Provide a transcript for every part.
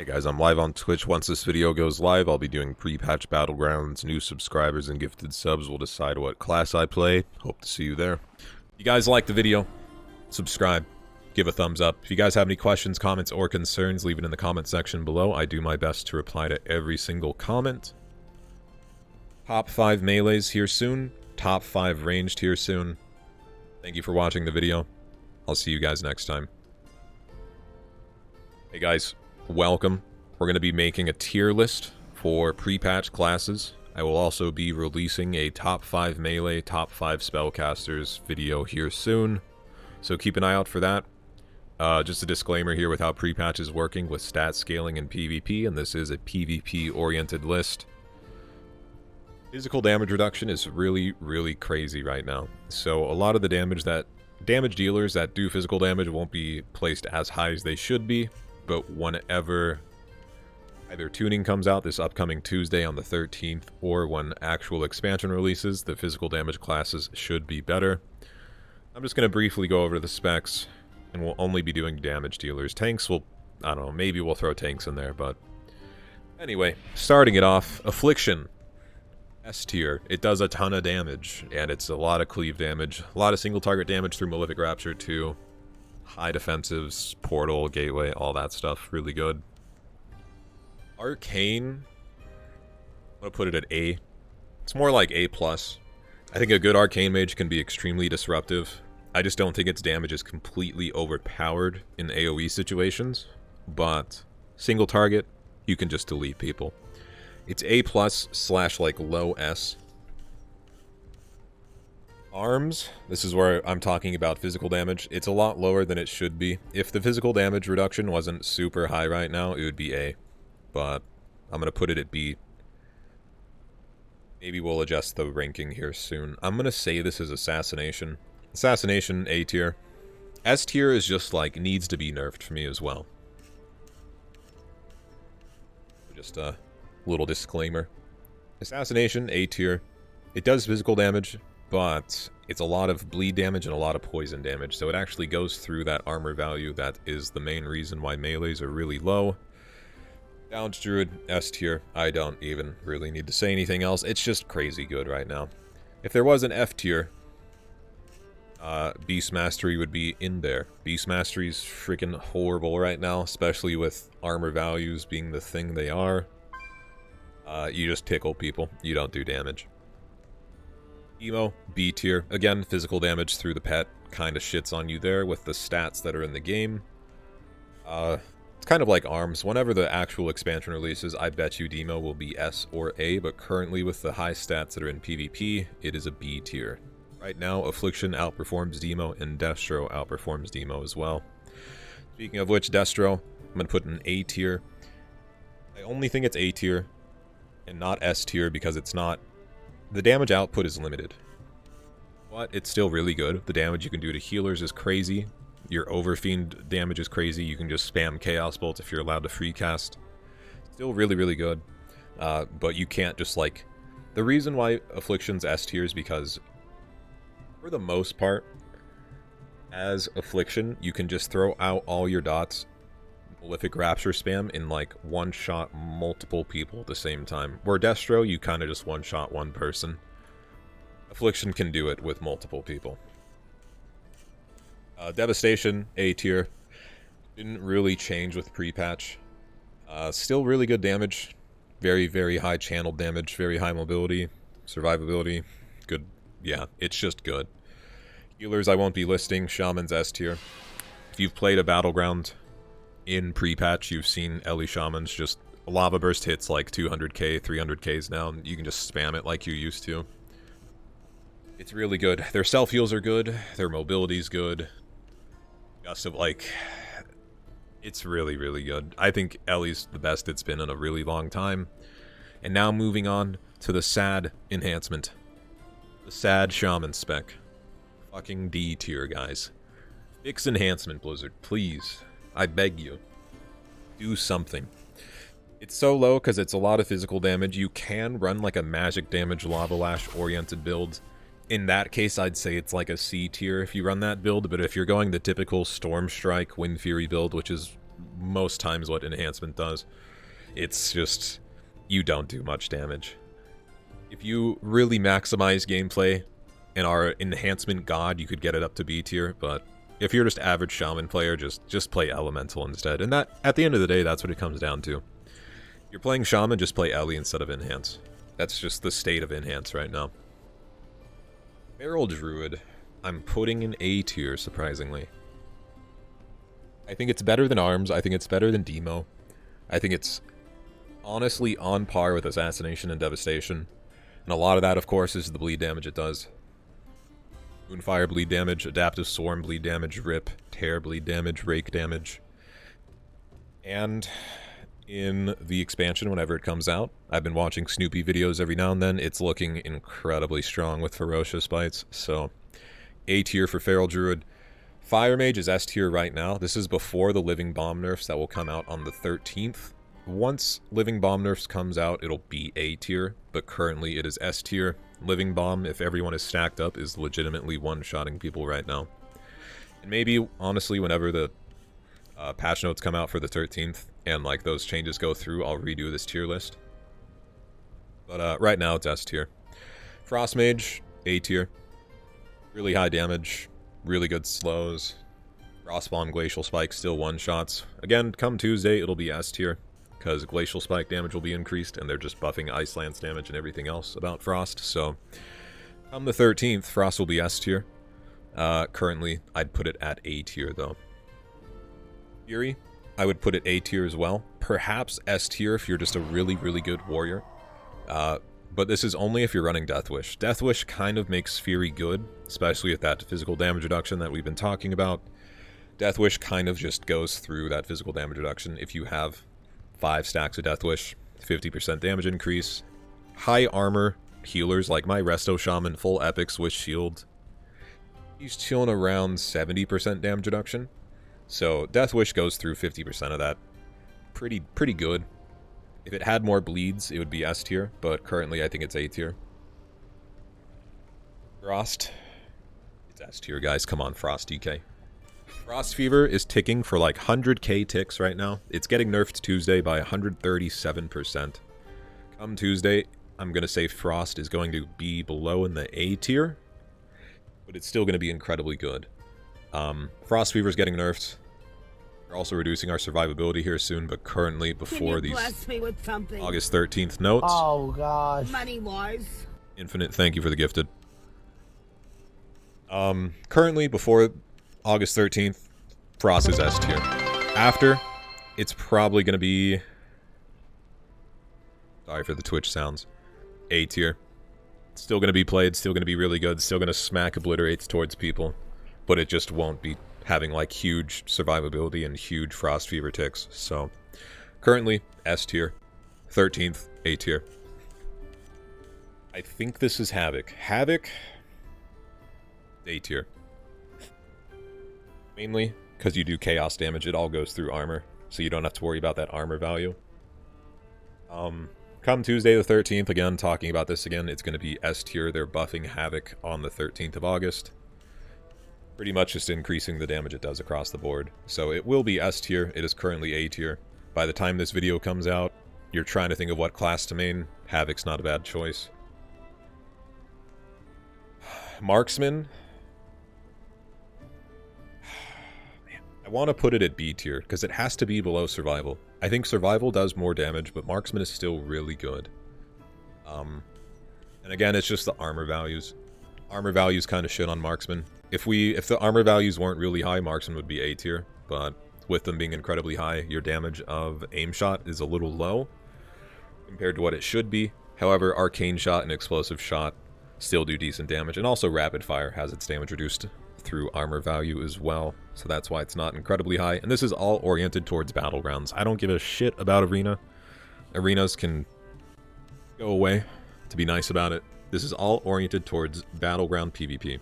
Hey guys, I'm live on Twitch. Once this video goes live, I'll be doing pre-patch battlegrounds. New subscribers and gifted subs will decide what class I play. Hope to see you there. If you guys like the video, subscribe, give a thumbs up. If you guys have any questions, comments, or concerns, leave it in the comment section below. I do my best to reply to every single comment. Top 5 melees here soon. Top 5 ranged here soon. Thank you for watching the video. I'll see you guys next time. Hey guys. Welcome. We're going to be making a tier list for pre-patch classes. I will also be releasing a top 5 melee, top 5 spellcasters video here soon. So keep an eye out for that. Just a disclaimer here with how pre-patch is working with stat scaling and PvP, and this is a PvP-oriented list. Physical damage reduction is really crazy right now. So a lot of the damage dealers that do physical damage won't be placed as high as they should be. But whenever either tuning comes out this upcoming Tuesday on the 13th, or when actual expansion releases, the physical damage classes should be better. I'm just going to briefly go over the specs, and we'll only be doing damage dealers. Tanks will, I don't know, maybe we'll throw tanks in there, but... Anyway, starting it off, Affliction. S tier. It does a ton of damage, and it's a lot of cleave damage. A lot of single target damage through Malefic Rapture too. High defensives, portal, gateway, all that stuff. Really good. Arcane. I'm going to put it at A. It's more like A+. I think a good Arcane Mage can be extremely disruptive. I just don't think its damage is completely overpowered in AoE situations. But single target, you can just delete people. It's A+ / like low S. Arms, this is where I'm talking about physical damage. It's a lot lower than it should be. If the physical damage reduction wasn't super high right now, it would be A. But I'm going to put it at B. Maybe we'll adjust the ranking here soon. I'm going to say this is Assassination. Assassination, A tier. S tier is just like, needs to be nerfed for me as well. Just a little disclaimer. Assassination, A tier. It does physical damage, but it's a lot of bleed damage and a lot of poison damage, so it actually goes through that armor value. That is the main reason why melees are really low. Balance Druid, S tier. I don't even really need to say anything else. It's just crazy good right now. If there was an F tier, Beast Mastery would be in there. Beast Mastery's freaking horrible right now, especially with armor values being the thing they are. You just tickle people. You don't do damage. Emo, B tier. Again, physical damage through the pet kind of shits on you there with the stats that are in the game. It's kind of like Arms. Whenever the actual expansion releases, I bet you Demo will be S or A, but currently with the high stats that are in PvP, it is a B tier. Right now, Affliction outperforms Demo, and Destro outperforms Demo as well. Speaking of which, Destro, I'm going to put in A tier. I only think it's A tier and not S tier because it's not... The damage output is limited, but it's still really good. The damage you can do to healers is crazy. Your Overfiend damage is crazy. You can just spam Chaos Bolts if you're allowed to free cast. Still really good, but you can't just like... The reason why Affliction's S tier is because, for the most part, as Affliction, you can just throw out all your dots, Malefic Rapture spam, in like one-shot multiple people at the same time. Where Destro, you kind of just one-shot one person. Affliction can do it with multiple people. Devastation, A tier. Didn't really change with pre-patch. Still really good damage. Very high channel damage, very high mobility, survivability. Good, yeah, it's just good. Healers I won't be listing. Shaman's S tier. If you've played a battleground in pre-patch, you've seen Ellie Shamans just lava burst hits like 200k, 300ks now, and you can just spam it like you used to. It's really good. Their self heals are good, their mobility's good. Gust of like... It's really good. I think Ellie's the best it's been in a really long time. And now moving on to the sad enhancement. The sad Shaman spec. Fucking D tier, guys. Fix enhancement, Blizzard, please. I beg you. Do something. It's so low because it's a lot of physical damage. You can run like a magic damage Lava Lash oriented build. In that case, I'd say it's like a C tier if you run that build, but if you're going the typical Storm Strike Wind Fury build, which is most times what enhancement does. It's just, you don't do much damage. If you really maximize gameplay and are enhancement god, you could get it up to B tier, but if you're just average shaman player, just play elemental instead. And that, at the end of the day, that's what it comes down to. You're playing shaman, just play Ellie instead of enhance. That's just the state of enhance right now. Feral Druid, I'm putting in A tier, surprisingly. I think it's better than Arms, I think it's better than Demo. I think it's honestly on par with Assassination and Devastation. And a lot of that, of course, is the bleed damage it does. Moonfire bleed damage, Adaptive Swarm bleed damage, Rip, Tear bleed damage, Rake damage. And in the expansion, whenever it comes out, I've been watching Snoopy videos every now and then, it's looking incredibly strong with Ferocious Bites, so A tier for Feral Druid. Fire Mage is S tier right now. This is before the Living Bomb nerfs that will come out on the 13th. Once Living Bomb nerfs comes out, it'll be A tier, but currently it is S tier. Living Bomb, if everyone is stacked up, is legitimately one-shotting people right now. And maybe, honestly, whenever the patch notes come out for the 13th, and like those changes go through, I'll redo this tier list. But right now, it's S tier. Frost Mage, A tier. Really high damage, really good slows. Frostbomb, Glacial Spike, still one-shots. Again, come Tuesday, it'll be S tier, because Glacial Spike damage will be increased, and they're just buffing Ice Lance damage and everything else about Frost, so come the 13th, Frost will be S tier. Currently, I'd put it at A tier, though. Fury, I would put it A tier as well. Perhaps S tier if you're just a really, really good warrior. But this is only if you're running Death Wish. Death Wish kind of makes Fury good, especially with that physical damage reduction that we've been talking about. Death Wish kind of just goes through that physical damage reduction. If you have 5 stacks of Death Wish, 50% damage increase. High armor healers like my Resto Shaman, full epic Swiss shield. He's chilling around 70% damage reduction. So Death Wish goes through 50% of that. Pretty good. If it had more bleeds, it would be S tier, but currently I think it's A tier. Frost. It's S tier, guys. Come on, Frost DK. Frost Fever is ticking for like 100k ticks right now. It's getting nerfed Tuesday by 137%. Come Tuesday, I'm going to say Frost is going to be below in the A tier, but it's still going to be incredibly good. Frost Fever is getting nerfed. We're also reducing our survivability here soon, but currently before these August 13th notes. Oh gosh. Money-wise. Infinite, thank you for the gifted. Currently before August 13th, Frost is S tier. After, it's probably going to be... Sorry for the Twitch sounds. A tier. Still going to be played, still going to be really good, still going to smack obliterates towards people, but it just won't be having like huge survivability and huge Frost Fever ticks. So, currently, S tier. 13th, A tier. I think this is Havoc. Havoc, A tier. Mainly because you do chaos damage, it all goes through armor, so you don't have to worry about that armor value. Come Tuesday the 13th, again, talking about this again, it's going to be S tier. They're buffing Havoc on the 13th of August. Pretty much just increasing the damage it does across the board. So it will be S tier. It is currently A tier. By the time this video comes out, you're trying to think of what class to main. Havoc's not a bad choice. Marksman. I want to put it at B tier, because it has to be below Survival. I think Survival does more damage, but Marksman is still really good. And again, it's just the armor values. Armor values kind of shit on Marksman. If the armor values weren't really high, Marksman would be A tier, but with them being incredibly high, your damage of aim shot is a little low compared to what it should be. However, Arcane Shot and Explosive Shot still do decent damage, and also Rapid Fire has its damage reduced through armor value as well, so that's why it's not incredibly high. And this is all oriented towards Battlegrounds. I don't give a shit about Arena. Arenas can go away, to be nice about it. This is all oriented towards Battleground PvP.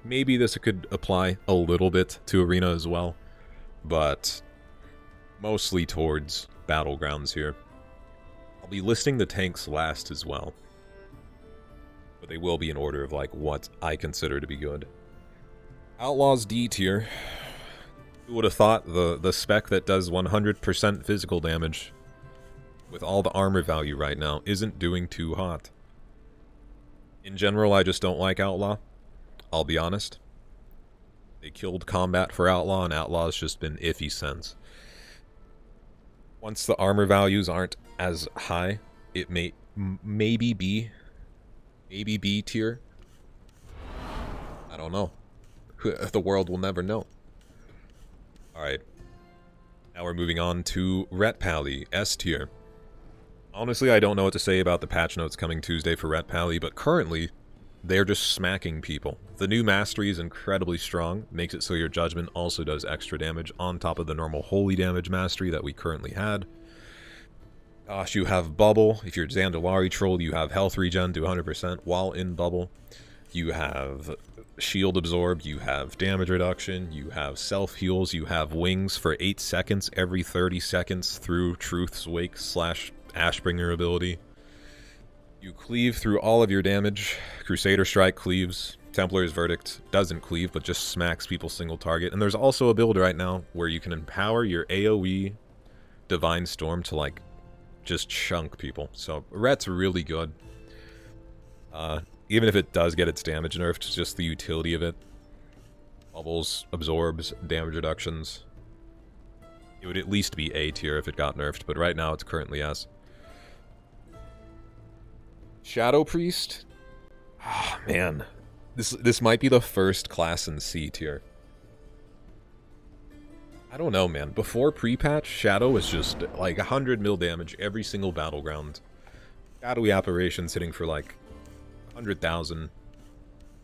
Maybe this could apply a little bit to Arena as well, but mostly towards Battlegrounds here. I'll be listing the tanks last as well, but they will be in order of like what I consider to be good. Outlaws D tier. Who would have thought the spec that does 100% physical damage with all the armor value right now isn't doing too hot? In general, I just don't like Outlaw. I'll be honest. They killed combat for Outlaw, and Outlaw's just been iffy since. Once the armor values aren't as high, it may maybe be B tier. I don't know. The world will never know. Alright. Now we're moving on to Ret Pally, S tier. Honestly, I don't know what to say about the patch notes coming Tuesday for Ret Pally, but currently, they're just smacking people. The new mastery is incredibly strong, makes it so your judgment also does extra damage on top of the normal holy damage mastery that we currently had. Gosh, you have Bubble. If you're Zandalari Troll, you have health regen to 100% while in Bubble. You have Shield Absorb, you have damage reduction, you have self-heals, you have Wings for 8 seconds every 30 seconds through Truth's Wake / Ashbringer ability. You cleave through all of your damage. Crusader Strike cleaves. Templar's Verdict doesn't cleave, but just smacks people single target. And there's also a build right now where you can empower your AoE Divine Storm to, like, just chunk people. So, Ret's really good. Even if it does get its damage nerfed, just the utility of it. Bubbles, absorbs, damage reductions. It would at least be A tier if it got nerfed, but right now it's currently S. Shadow Priest? Ah, oh, man. This might be the first class in C tier. I don't know, man. Before pre-patch, Shadow was just like 100 mil damage every single battleground. Shadowy Apparitions hitting for like 100,000.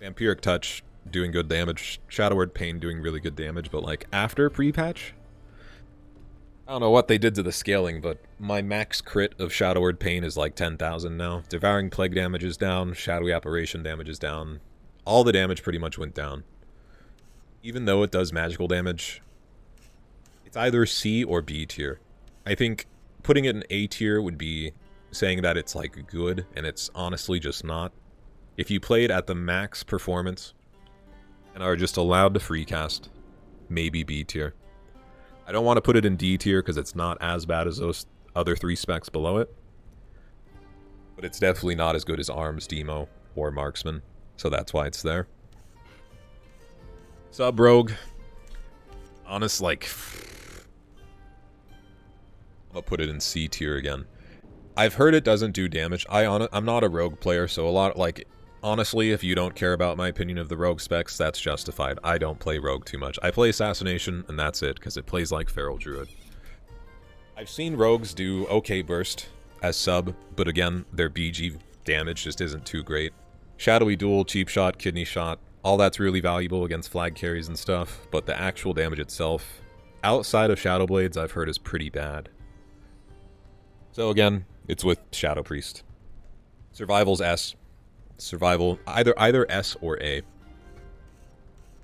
Vampiric Touch doing good damage. Shadow Word Pain doing really good damage, but like after pre-patch, I don't know what they did to the scaling, but my max crit of Shadow Word Pain is like 10,000 now. Devouring Plague damage is down. Shadowy Apparition damage is down. All the damage pretty much went down. Even though it does magical damage, it's either C or B tier. I think putting it in A tier would be saying that it's like good, and it's honestly just not. If you played at the max performance and are just allowed to free cast, maybe B tier. I don't want to put it in D tier because it's not as bad as those other 3 specs below it. But it's definitely not as good as Arms, Demo, or Marksman. So that's why it's there. Sub Rogue. Honest, like, I'll put it in C tier again. I've heard it doesn't do damage. I'm not a Rogue player, so a lot, like, honestly, if you don't care about my opinion of the Rogue specs, that's justified. I don't play Rogue too much. I play Assassination, and that's it, because it plays like Feral Druid. I've seen Rogues do okay burst as sub, but again, their BG damage just isn't too great. Shadowy Duel, Cheap Shot, Kidney Shot, all that's really valuable against flag carries and stuff, but the actual damage itself, outside of Shadow Blades, I've heard is pretty bad. So again, it's with Shadow Priest. Survival's S. Survival, either S or A.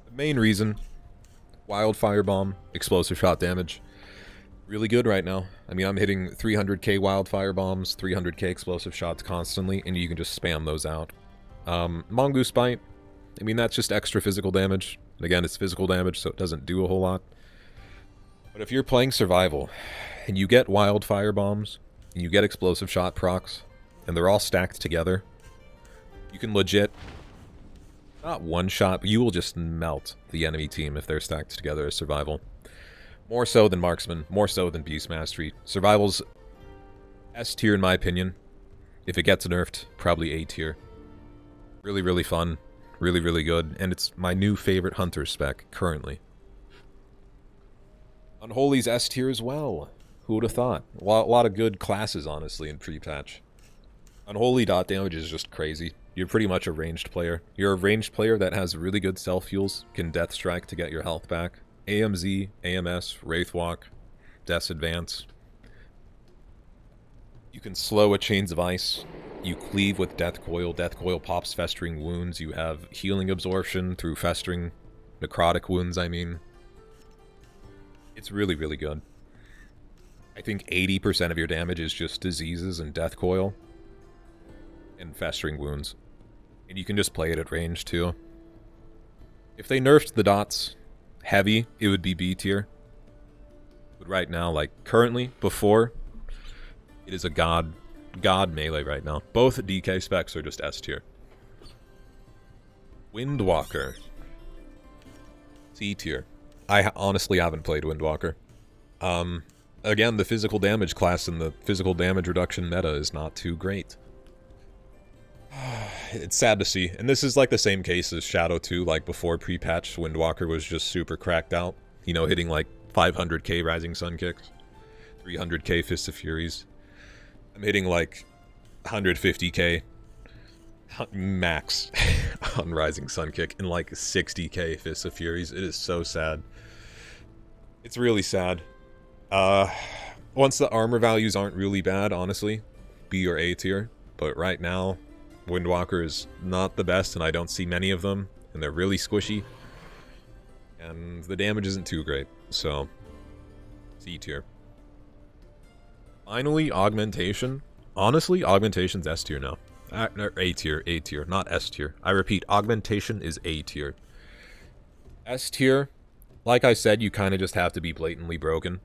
The main reason, Wildfire Bomb, Explosive Shot damage, really good right now. I mean, I'm hitting 300k Wildfire Bombs, 300k Explosive Shots constantly, and you can just spam those out. Mongoose Bite, I mean, that's just extra physical damage. And again, it's physical damage, so it doesn't do a whole lot. But if you're playing Survival, and you get Wildfire Bombs, and you get Explosive Shot procs, and they're all stacked together, you can legit, not one-shot, but you will just melt the enemy team if they're stacked together as Survival. More so than Marksman, more so than Beast Mastery. Survival's S tier in my opinion. If it gets nerfed, probably A tier. Really, really fun. Really, really good. And it's my new favorite Hunter spec, currently. Unholy's S tier as well. Who would have thought? A lot of good classes, honestly, in pre-patch. Unholy dot damage is just crazy. You're pretty much a ranged player. You're a ranged player that has really good self-heals, can Death Strike to get your health back. AMZ, AMS, Wraithwalk, Death's Advance. You can slow a Chains of Ice. You cleave with Death Coil. Death Coil pops Festering Wounds. You have Healing Absorption through Festering Necrotic Wounds, I mean. It's really, really good. I think 80% of your damage is just diseases and Death Coil. And Festering Wounds. And you can just play it at range, too. If they nerfed the dots, heavy, it would be B tier. But right now, like currently, before, it is a god melee right now. Both DK specs are just S tier. Windwalker. C tier. I honestly haven't played Windwalker. Again, the physical damage class and the physical damage reduction meta is not too great. It's sad to see. And this is like the same case as Shadow 2, like before pre-patch, Windwalker was just super cracked out. You know, hitting like 500k Rising Sun kicks, 300k Fists of Furies. I'm hitting like 150k max on Rising Sun Kick and like 60k Fists of Furies. It is so sad. It's really sad. Once the armor values aren't really bad, honestly, B or A tier. But right now, Windwalker is not the best, and I don't see many of them, and they're really squishy. And the damage isn't too great, so C tier. Finally, Augmentation. Honestly, Augmentation's S tier now. A tier, not S tier. I repeat, Augmentation is A tier. S tier, like I said, you kind of just have to be blatantly broken.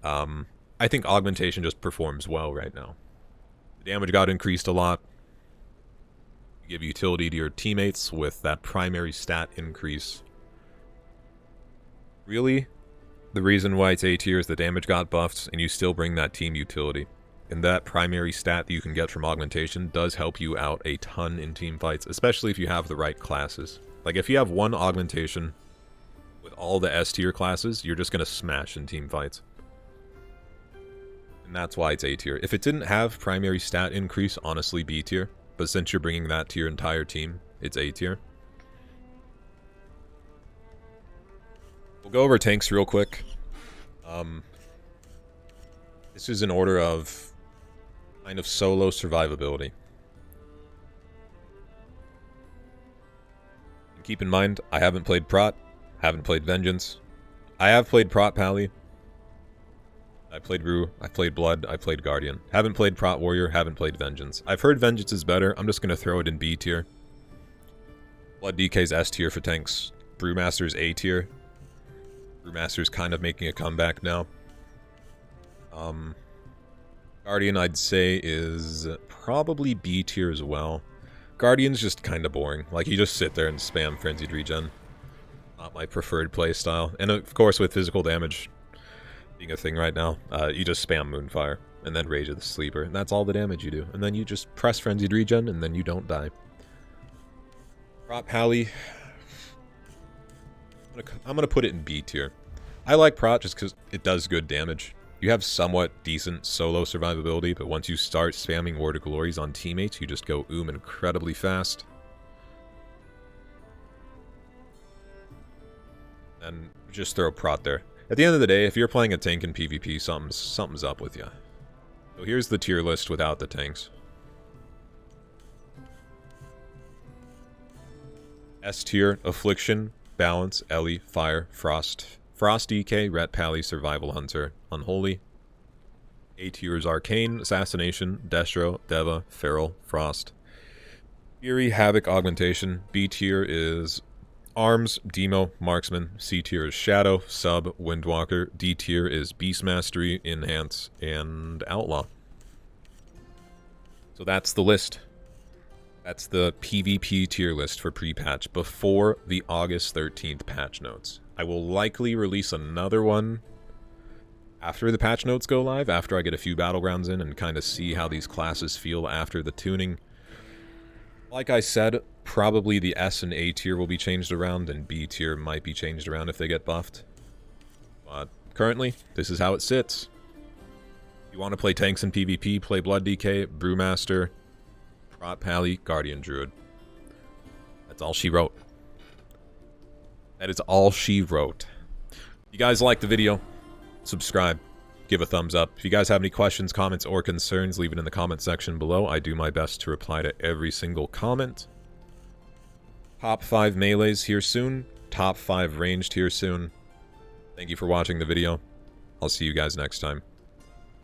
I think Augmentation just performs well right now. The damage got increased a lot. You give utility to your teammates with that primary stat increase. Really, the reason why it's A tier is the damage got buffed, and you still bring that team utility. And that primary stat that you can get from Augmentation does help you out a ton in team fights, especially if you have the right classes. Like, if you have one Augmentation with all the S tier classes, you're just going to smash in team fights. And that's why it's A tier. If it didn't have primary stat increase, honestly B tier. But since you're bringing that to your entire team, it's A tier. We'll go over tanks real quick. This is in order of kind of solo survivability. And keep in mind, I haven't played Prot, haven't played Vengeance. I have played Prot Pally. I played Brew, I played Blood, I played Guardian. Haven't played Prot Warrior, haven't played Vengeance. I've heard Vengeance is better, I'm just going to throw it in B tier. Blood DK's S tier for tanks. Brewmaster's A tier. Brewmaster's kind of making a comeback now. Guardian, I'd say, is probably B tier as well. Guardian's just kind of boring. Like, you just sit there and spam Frenzied Regen. Not my preferred playstyle. And of course, with physical damage being a thing right now, you just spam Moonfire, and then Rage of the Sleeper, and that's all the damage you do. And then you just press Frenzied Regen, and then you don't die. Prot Pally, I'm gonna put it in B tier. I like Prot just because it does good damage. You have somewhat decent solo survivability, but once you start spamming Word of Glories on teammates, you just go incredibly fast. And just throw Prot there. At the end of the day, if you're playing a tank in PvP, something's up with you. So here's the tier list without the tanks. S tier, Affliction, Balance, Ellie, Fire, Frost, DK, Ret Pally, Survival Hunter, Unholy. A tier is Arcane, Assassination, Destro, Deva, Feral, Frost. Fury, Havoc, Augmentation. B tier is Arms, Demo, Marksman. C tier is Shadow, Sub, Windwalker. D tier is Beast Mastery, Enhance, and Outlaw. So that's the list. That's the PvP tier list for pre-patch before the August 13th patch notes. I will likely release another one after the patch notes go live, after I get a few battlegrounds in and kind of see how these classes feel after the tuning. Like I said, probably the S and A tier will be changed around, and B tier might be changed around if they get buffed. But currently, this is how it sits. If you want to play tanks in PvP, play Blood DK, Brewmaster, Prot Pally, Guardian Druid. That's all she wrote. That is all she wrote. If you guys like the video, subscribe, give a thumbs up. If you guys have any questions, comments, or concerns, leave it in the comment section below. I do my best to reply to every single comment. Top 5 melees here soon. Top 5 ranged here soon. Thank you for watching the video. I'll see you guys next time.